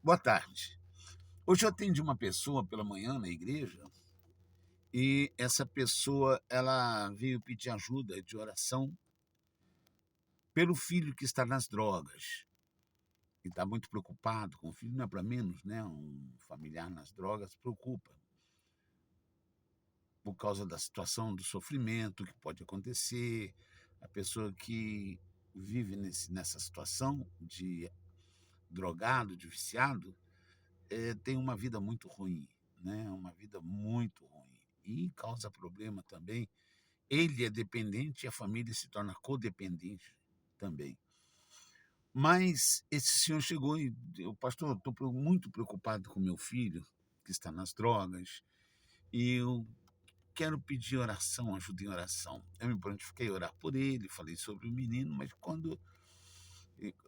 Boa tarde. Hoje eu atendi uma pessoa pela manhã na igreja e essa pessoa ela veio pedir ajuda de oração pelo filho que está nas drogas. E está muito preocupado com o filho, não é para menos, né? Um familiar nas drogas preocupa por causa da situação do sofrimento que pode acontecer. A pessoa que vive nessa situação de drogado, de viciado, tem uma vida muito ruim, né? Uma vida muito ruim. E causa problema também. Ele é dependente e a família se torna codependente também. Mas esse senhor chegou e eu, pastor, estou muito preocupado com meu filho, que está nas drogas, e eu quero pedir oração, ajuda em oração. Eu me prontifiquei a orar por ele, falei sobre o menino, mas quando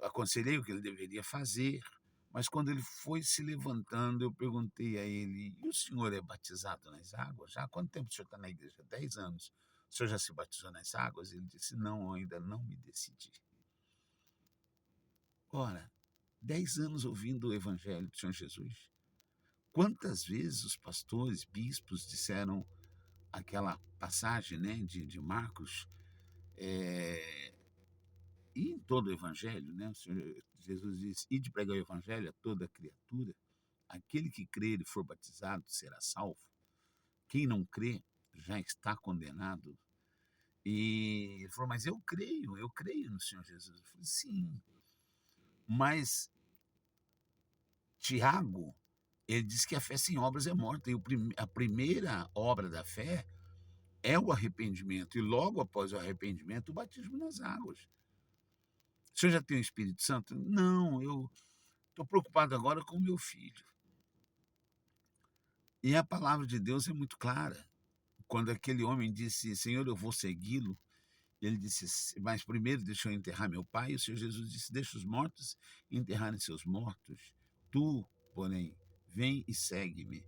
aconselhei o que ele deveria fazer, mas quando ele foi se levantando, eu perguntei a ele: e o senhor é batizado nas águas? Já há quanto tempo o senhor está na igreja? 10 anos. O senhor já se batizou nas águas? Ele disse: não, eu ainda não me decidi. Ora, 10 anos ouvindo o evangelho do Senhor Jesus. Quantas vezes os pastores, bispos disseram aquela passagem, né, de Marcos, é, e em todo o evangelho, né, o Senhor Jesus diz: ide pregar o evangelho a toda criatura. Aquele que crer e for batizado será salvo. Quem não crê já está condenado. E ele falou: mas eu creio no Senhor Jesus. Eu falei: sim, mas Tiago, ele diz que a fé sem obras é morta. E a primeira obra da fé é o arrependimento. E logo após o arrependimento, o batismo nas águas. O senhor já tem o Espírito Santo? Não, eu estou preocupado agora com o meu filho. E a palavra de Deus é muito clara. Quando aquele homem disse: Senhor, eu vou segui-lo, ele disse: mas primeiro deixa eu enterrar meu pai. E o Senhor Jesus disse: deixa os mortos enterrarem seus mortos. Tu, porém, vem e segue-me.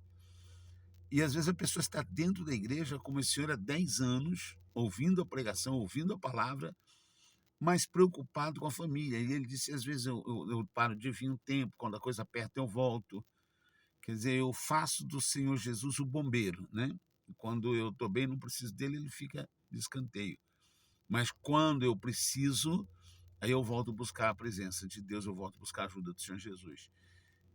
E às vezes a pessoa está dentro da igreja, como esse senhor, há 10 anos, ouvindo a pregação, ouvindo a palavra, mas preocupado com a família. E ele disse: às vezes eu paro de vir um tempo, quando a coisa aperta eu volto. Quer dizer, eu faço do Senhor Jesus o bombeiro, né? Quando eu estou bem, não preciso dele, ele fica de escanteio. Mas quando eu preciso, aí eu volto buscar a presença de Deus, eu volto buscar a ajuda do Senhor Jesus.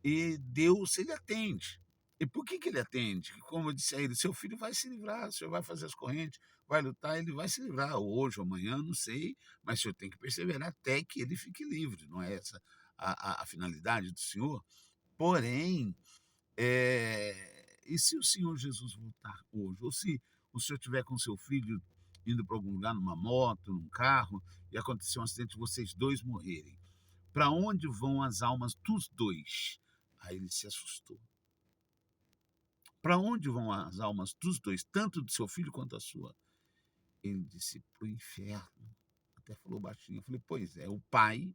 E Deus, ele atende. E por que ele atende? Como eu disse a ele: seu filho vai se livrar, o senhor vai fazer as correntes, vai lutar, ele vai se livrar, hoje ou amanhã, não sei, mas o senhor tem que perseverar até que ele fique livre, não é essa a finalidade do senhor? Porém, e se o Senhor Jesus voltar hoje? Ou se o senhor estiver com seu filho indo para algum lugar numa moto, num carro, e acontecer um acidente e vocês dois morrerem? Para onde vão as almas dos dois? Aí ele se assustou. Para onde vão as almas dos dois, tanto do seu filho quanto a sua? Ele disse: para o inferno. Até falou baixinho. Eu falei: pois é, o pai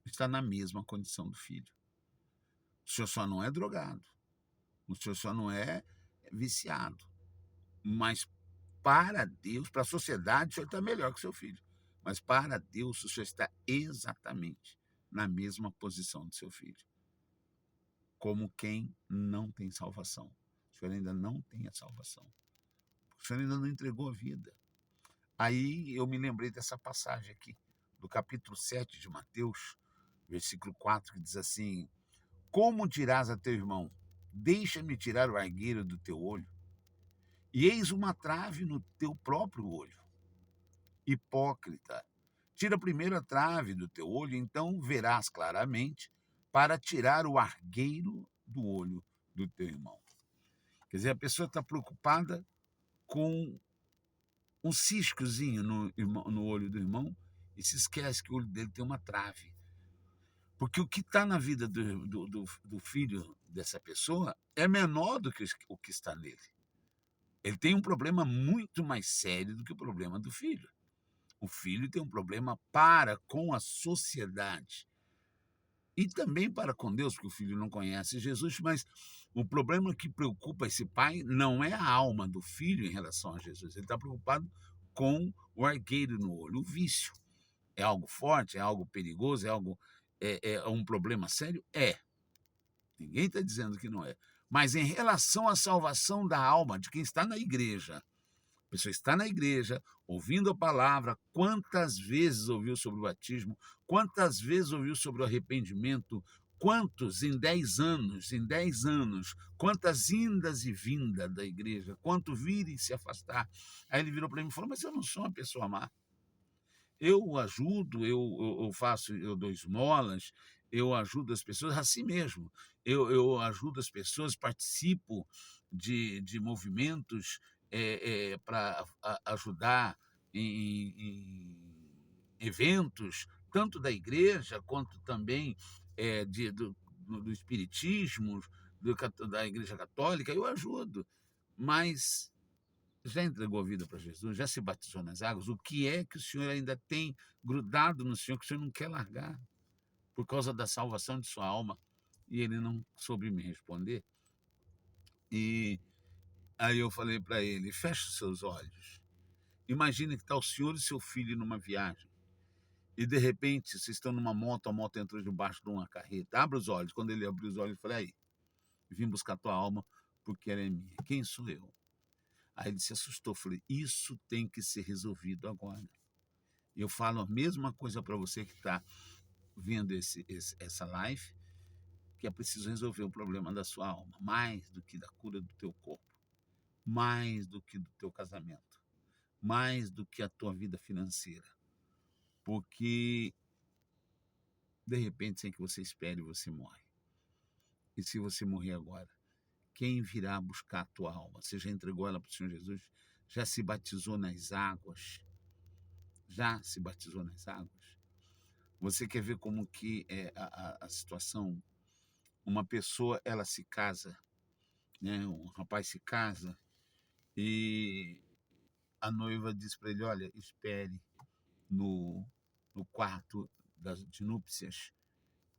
está na mesma condição do filho. O senhor só não é drogado, o senhor só não é viciado, mas para Deus, para a sociedade, o senhor está melhor que seu filho. Mas para Deus, o senhor está exatamente na mesma posição do seu filho, como quem não tem salvação. O senhor ainda não tem a salvação. O senhor ainda não entregou a vida. Aí eu me lembrei dessa passagem aqui, do capítulo 7 de Mateus, versículo 4, que diz assim: como dirás a teu irmão, deixa-me tirar o argueiro do teu olho, e eis uma trave no teu próprio olho? Hipócrita, tira primeiro a trave do teu olho, então verás claramente para tirar o argueiro do olho do teu irmão. Quer dizer, a pessoa está preocupada com um ciscozinho no olho do irmão e se esquece que o olho dele tem uma trave. Porque o que está na vida do filho dessa pessoa é menor do que o que está nele. Ele tem um problema muito mais sério do que o problema do filho. O filho tem um problema para com a sociedade e também para com Deus, porque o filho não conhece Jesus, mas o problema que preocupa esse pai não é a alma do filho em relação a Jesus. Ele está preocupado com o argueiro no olho, o vício. É algo forte, é algo perigoso, é algo é um problema sério? É. Ninguém está dizendo que não é. Mas em relação à salvação da alma de quem está na igreja, a pessoa está na igreja, ouvindo a palavra, quantas vezes ouviu sobre o batismo, quantas vezes ouviu sobre o arrependimento, quantos em 10 anos, quantas indas e vindas da igreja, quanto vir e se afastar. Aí ele virou para mim e falou, mas eu não sou uma pessoa má. Eu ajudo, eu faço, eu dou esmolas, eu ajudo as pessoas assim mesmo. Eu ajudo as pessoas, participo de movimentos para ajudar em eventos, tanto da igreja quanto também do espiritismo, da igreja católica, eu ajudo. Mas já entregou a vida para Jesus, já se batizou nas águas, o que é que o senhor ainda tem grudado no senhor que o senhor não quer largar por causa da salvação de sua alma? E ele não soube me responder. E aí eu falei para ele, feche os seus olhos. Imagine que está o senhor e seu filho numa viagem. E de repente vocês estão numa moto, a moto entrou debaixo de uma carreta. Abra os olhos. Quando ele abriu os olhos, eu falei, aí, vim buscar tua alma porque ela é minha. Quem sou eu? Aí ele se assustou. Falei, isso tem que ser resolvido agora. Eu falo a mesma coisa para você que está vendo essa live, que é preciso resolver o problema da sua alma, mais do que da cura do teu corpo, mais do que do teu casamento, mais do que a tua vida financeira. Porque, de repente, sem que você espere, você morre. E se você morrer agora, quem virá buscar a tua alma? Você já entregou ela para o Senhor Jesus? Já se batizou nas águas? Já se batizou nas águas? Você quer ver como que é a situação? Uma pessoa, ela se casa, né? Um rapaz se casa e a noiva diz para ele, olha, espere no quarto de núpcias,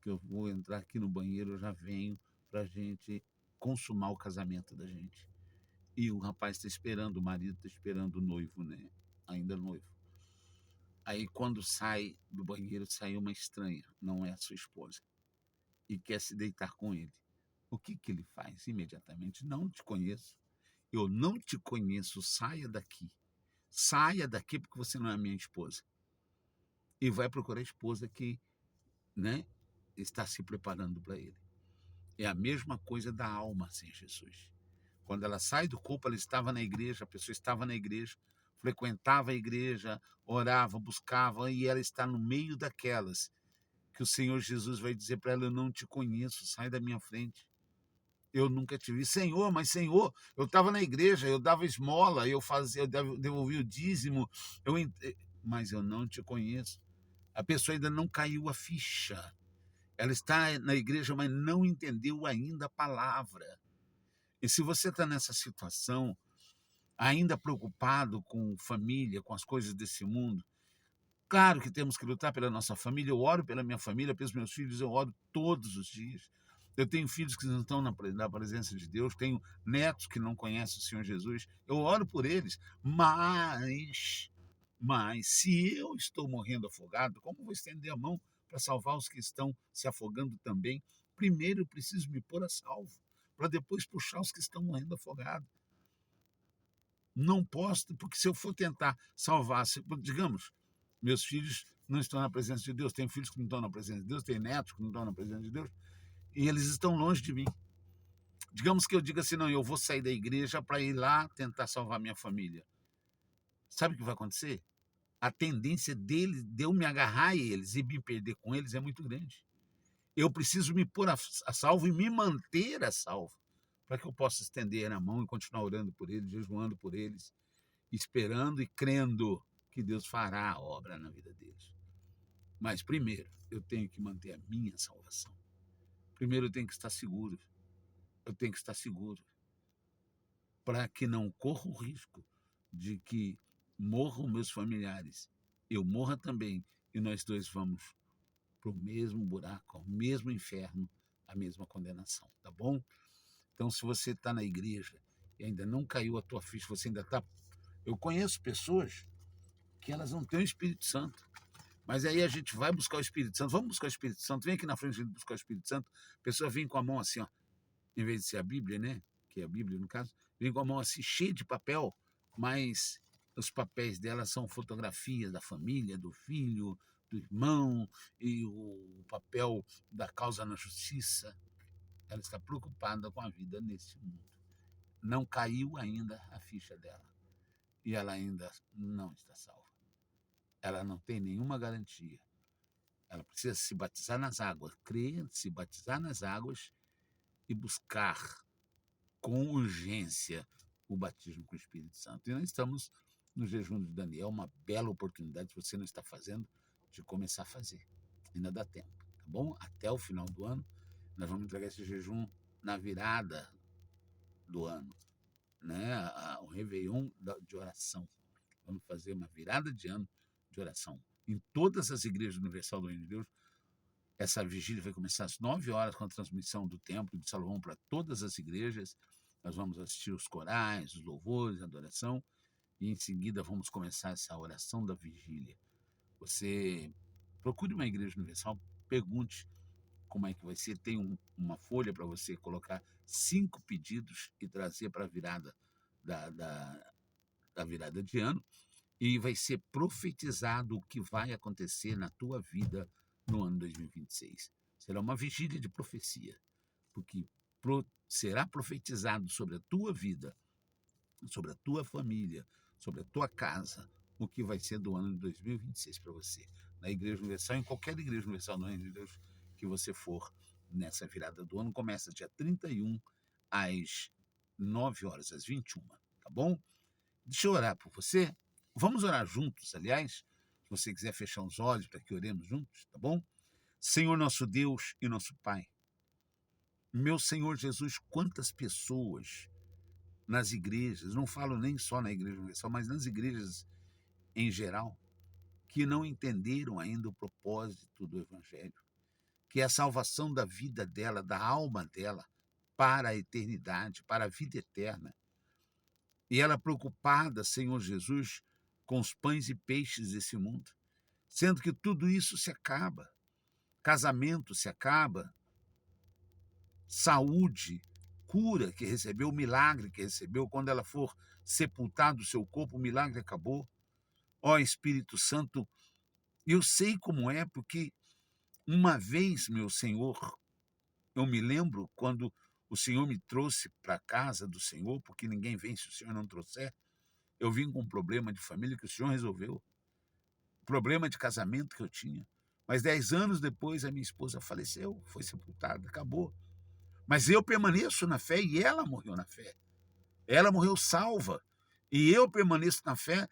que eu vou entrar aqui no banheiro, eu já venho para a gente consumar o casamento da gente. E o rapaz está esperando, o marido está esperando o noivo, né? Ainda noivo. Aí quando sai do banheiro, sai uma estranha, não é a sua esposa, e quer se deitar com ele. O que ele faz imediatamente? Não te conheço. Eu não te conheço, saia daqui. Saia daqui porque você não é minha esposa. E vai procurar a esposa que, né, está se preparando para ele. É a mesma coisa da alma sem Jesus. Quando ela sai do corpo, ela estava na igreja, a pessoa estava na igreja, frequentava a igreja, orava, buscava, e ela está no meio daquelas que o Senhor Jesus vai dizer para ela, eu não te conheço, sai da minha frente. Eu nunca te vi. Senhor, mas Senhor, eu estava na igreja, eu dava esmola, eu devolvia o dízimo, mas eu não te conheço. A pessoa ainda não caiu a ficha. Ela está na igreja, mas não entendeu ainda a palavra. E se você está nessa situação, ainda preocupado com família, com as coisas desse mundo, claro que temos que lutar pela nossa família. Eu oro pela minha família, pelos meus filhos, eu oro todos os dias. Eu tenho filhos que não estão na presença de Deus, tenho netos que não conhecem o Senhor Jesus. Eu oro por eles, mas se eu estou morrendo afogado, como vou estender a mão para salvar os que estão se afogando também? Primeiro eu preciso me pôr a salvo, para depois puxar os que estão morrendo afogados. Não posso, porque se eu for tentar salvar, digamos, meus filhos não estão na presença de Deus, tenho filhos que não estão na presença de Deus, tenho netos que não estão na presença de Deus, e eles estão longe de mim. Digamos que eu diga assim, não, eu vou sair da igreja para ir lá tentar salvar minha família. Sabe o que vai acontecer? A tendência de eu me agarrar a eles e me perder com eles é muito grande. Eu preciso me pôr a salvo e me manter a salvo, para que eu possa estender a mão e continuar orando por eles, jejuando por eles, esperando e crendo que Deus fará a obra na vida deles. Mas primeiro, eu tenho que manter a minha salvação. Primeiro eu tenho que estar seguro. Eu tenho que estar seguro para que não corra o risco de que morram meus familiares, eu morra também, e nós dois vamos para o mesmo buraco, ao mesmo inferno, a mesma condenação, tá bom? Então, se você está na igreja e ainda não caiu a tua ficha, você ainda está... Eu conheço pessoas que elas não têm o Espírito Santo, mas aí a gente vai buscar o Espírito Santo, vamos buscar o Espírito Santo, vem aqui na frente a gente buscar o Espírito Santo, a pessoa vem com a mão assim, ó, em vez de ser a Bíblia, né? Que é a Bíblia, no caso, vem com a mão assim, cheia de papel, mas os papéis dela são fotografias da família, do filho, do irmão, e o papel da causa na justiça. Ela está preocupada com a vida nesse mundo. Não caiu ainda a ficha dela. E ela ainda não está salva. Ela não tem nenhuma garantia. Ela precisa se batizar nas águas, crer, se batizar nas águas e buscar com urgência o batismo com o Espírito Santo. E nós estamos no jejum de Daniel, uma bela oportunidade, se você não está fazendo, de começar a fazer. Ainda dá tempo, tá bom? Até o final do ano, nós vamos entregar esse jejum na virada do ano, né? O Réveillon de oração. Vamos fazer uma virada de ano de oração. Em todas as igrejas universal do Reino de Deus, essa vigília vai começar às 9 horas com a transmissão do Templo de Salomão para todas as igrejas. Nós vamos assistir os corais, os louvores, a adoração, e em seguida vamos começar essa oração da vigília. Você procure uma igreja universal, pergunte como é que vai ser. Tem uma folha para você colocar 5 pedidos e trazer para a virada da virada de ano, e vai ser profetizado o que vai acontecer na tua vida no ano 2026. Será uma vigília de profecia, porque será profetizado sobre a tua vida, sobre a tua família, sobre a tua casa, o que vai ser do ano de 2026 para você. Na Igreja Universal, em qualquer Igreja Universal no Reino de Deus que você for, nessa virada do ano, começa dia 31 às 9 horas, às 21, tá bom? Deixa eu orar por você. Vamos orar juntos, aliás, se você quiser fechar os olhos para que oremos juntos, tá bom? Senhor nosso Deus e nosso Pai, meu Senhor Jesus, quantas pessoas nas igrejas, não falo nem só na Igreja Universal, mas nas igrejas em geral, que não entenderam ainda o propósito do Evangelho, que é a salvação da vida dela, da alma dela, para a eternidade, para a vida eterna. E ela preocupada, Senhor Jesus, com os pães e peixes desse mundo, sendo que tudo isso se acaba. Casamento se acaba, saúde, cura que recebeu, milagre que recebeu, quando ela for sepultada o seu corpo, o milagre acabou. Ó Espírito Santo, eu sei como é, porque uma vez, meu Senhor, eu me lembro quando o Senhor me trouxe para a casa do Senhor, porque ninguém vem se o Senhor não trouxer. Eu vim com um problema de família que o Senhor resolveu, problema de casamento que eu tinha. Mas 10 anos depois a minha esposa faleceu, foi sepultada, acabou. Mas eu permaneço na fé e ela morreu na fé. Ela morreu salva. E eu permaneço na fé,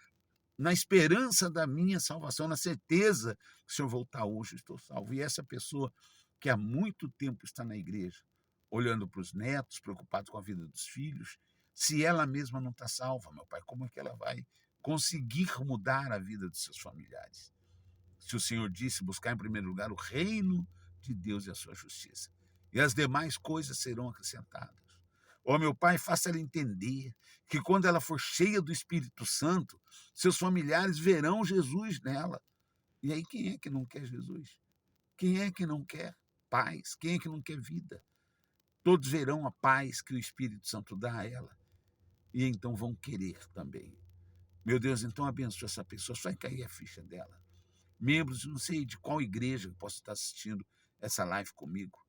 na esperança da minha salvação, na certeza que se eu voltar hoje, eu estou salvo. E essa pessoa que há muito tempo está na igreja, olhando para os netos, preocupado com a vida dos filhos, se ela mesma não está salva, meu Pai, como é que ela vai conseguir mudar a vida dos seus familiares? Se o Senhor disse buscar em primeiro lugar o reino de Deus e a sua justiça, e as demais coisas serão acrescentadas. Ó meu Pai, faça ela entender que quando ela for cheia do Espírito Santo, seus familiares verão Jesus nela. E aí quem é que não quer Jesus? Quem é que não quer paz? Quem é que não quer vida? Todos verão a paz que o Espírito Santo dá a ela. E então vão querer também. Meu Deus, então abençoa essa pessoa, só vai cair a ficha dela. Membros, não sei de qual igreja que posso estar assistindo essa live comigo.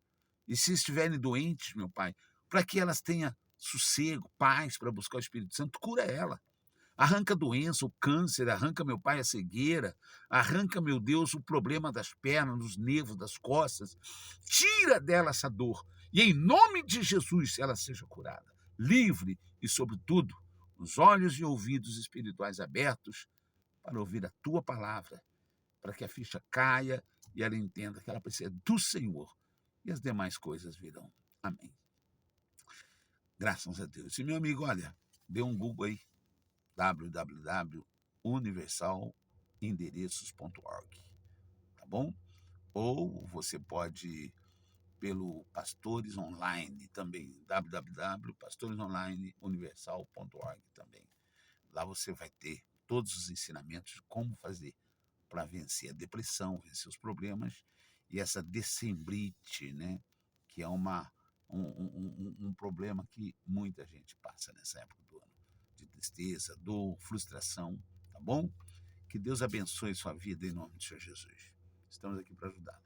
E se estiverem doentes, meu Pai, para que elas tenham sossego, paz para buscar o Espírito Santo, cura ela. Arranca a doença, o câncer, arranca, meu Pai, a cegueira, arranca, meu Deus, o problema das pernas, dos nervos, das costas. Tira dela essa dor. E em nome de Jesus, ela seja curada, livre e, sobretudo, os olhos e ouvidos espirituais abertos para ouvir a tua palavra, para que a ficha caia e ela entenda que ela precisa do Senhor e as demais coisas virão. Amém. Graças a Deus. E, meu amigo, olha, dê um Google aí, www.universalendereços.org, tá bom? Ou você pode pelo Pastores Online também, www.pastoresonlineuniversal.org também. Lá você vai ter todos os ensinamentos de como fazer para vencer a depressão, vencer os problemas e essa decembrite, né? Que é uma um problema que muita gente passa nessa época do ano, de tristeza, dor, frustração, tá bom? Que Deus abençoe sua vida em nome do Senhor Jesus. Estamos aqui para ajudá-lo.